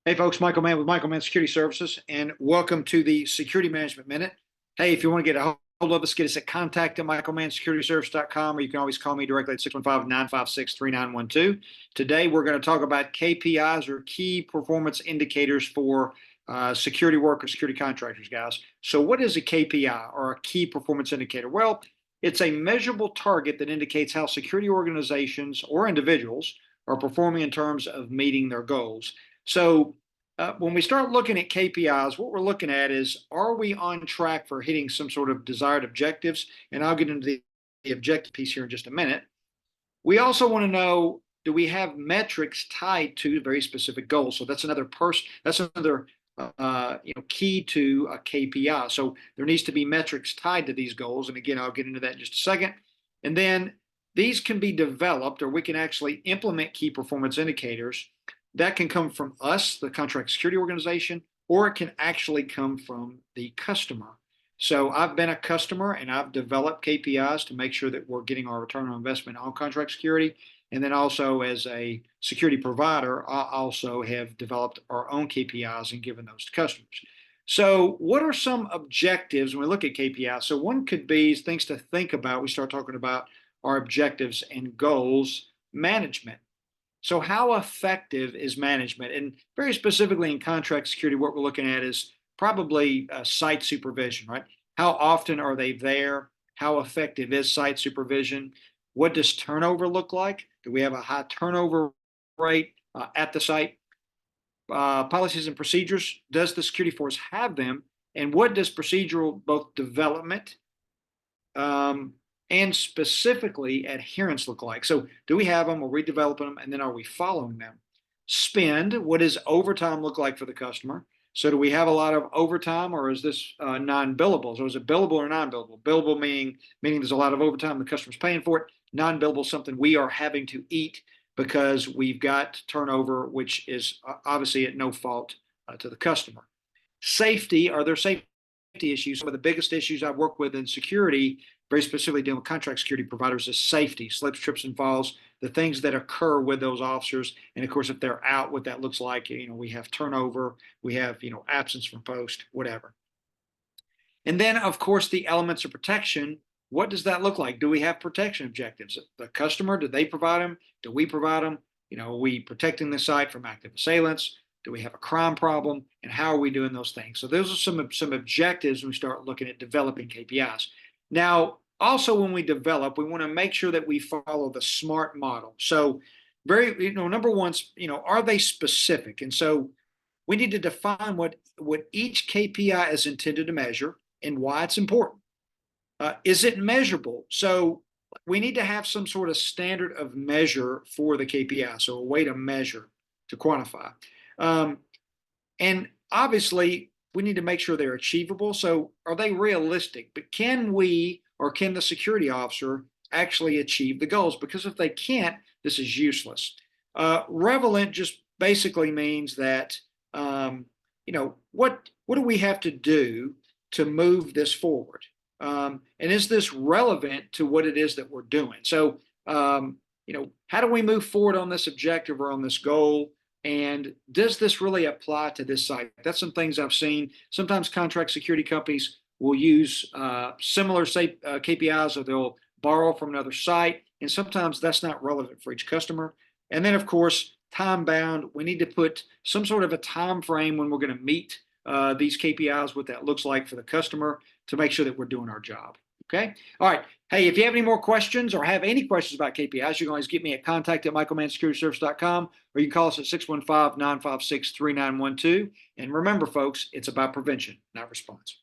Hey folks, Michael Mann with Michael Mann Security Services, and welcome to the Security Management Minute. Hey, if you want to get a hold of us, get us at contact@michaelmannsecurityservice.com, or you can always call me directly at 615-956-3912. Today, we're going to talk about KPIs, or key performance indicators for security work or security contractors, guys. So what is a KPI, or a key performance indicator? Well, it's a measurable target that indicates how security organizations or individuals are performing in terms of meeting their goals. So when we start looking at KPIs, what we're looking at is, are we on track for hitting some sort of desired objectives? And I'll get into the objective piece here in just a minute. We also want to know, do we have metrics tied to very specific goals? So that's another key to a KPI. So there needs to be metrics tied to these goals. And again, I'll get into that in just a second. And then these can be developed, or we can actually implement key performance indicators. That can come from us, the contract security organization, or it can actually come from the customer. So I've been a customer and I've developed KPIs to make sure that we're getting our return on investment on contract security. And then also as a security provider, I also have developed our own KPIs and given those to customers. So what are some objectives when we look at KPIs? So one could be things to think about. We start talking about our objectives and goals management. So how effective is management? And very specifically in contract security, what we're looking at is probably site supervision, right? How often are they there? How effective is site supervision? What does turnover look like? Do we have a high turnover rate at the site? Policies and procedures, does the security force have them? And what does procedural, both development and specifically adherence look like? So do we have them? Are we developing them? And then are we following them? Spend, what does overtime look like for the customer? So do we have a lot of overtime, or is this non-billable? So is it billable or non-billable? Billable meaning there's a lot of overtime, the customer's paying for it. Non-billable is something we are having to eat because we've got turnover, which is obviously at no fault to the customer. Safety, are there safety issues? Some of the biggest issues I've worked with in security, very specifically dealing with contract security providers, is safety, slips, trips, and falls, the things that occur with those officers. And of course, if they're out, what that looks like, we have turnover, we have, absence from post, whatever. And then, of course, the elements of protection. What does that look like? Do we have protection objectives? The customer, do they provide them? Do we provide them? Are we protecting the site from active assailants? Do we have a crime problem? And how are we doing those things? So those are some objectives when we start looking at developing KPIs. Now, also when we develop, we want to make sure that we follow the SMART model. So number one, are they specific? And so we need to define what each KPI is intended to measure and why it's important. Is it measurable? So we need to have some sort of standard of measure for the KPI, so a way to measure, to quantify. And obviously, we need to make sure they're achievable. So are they realistic? But can we, or can the security officer actually achieve the goals? Because if they can't, this is useless. Relevant just basically means that, what do we have to do to move this forward? And is this relevant to what it is that we're doing? So, how do we move forward on this objective or on this goal? And does this really apply to this site? That's some things I've seen. Sometimes contract security companies will use similar KPIs, or they'll borrow from another site. And sometimes that's not relevant for each customer. And then, of course, time bound. We need to put some sort of a time frame when we're going to meet these KPIs, what that looks like for the customer, to make sure that we're doing our job. Okay. All right. Hey, if you have any more questions or have any questions about KPIs, you can always get me at contact@michaelmannsecurityservice.com, or you can call us at 615-956-3912. And remember, folks, it's about prevention, not response.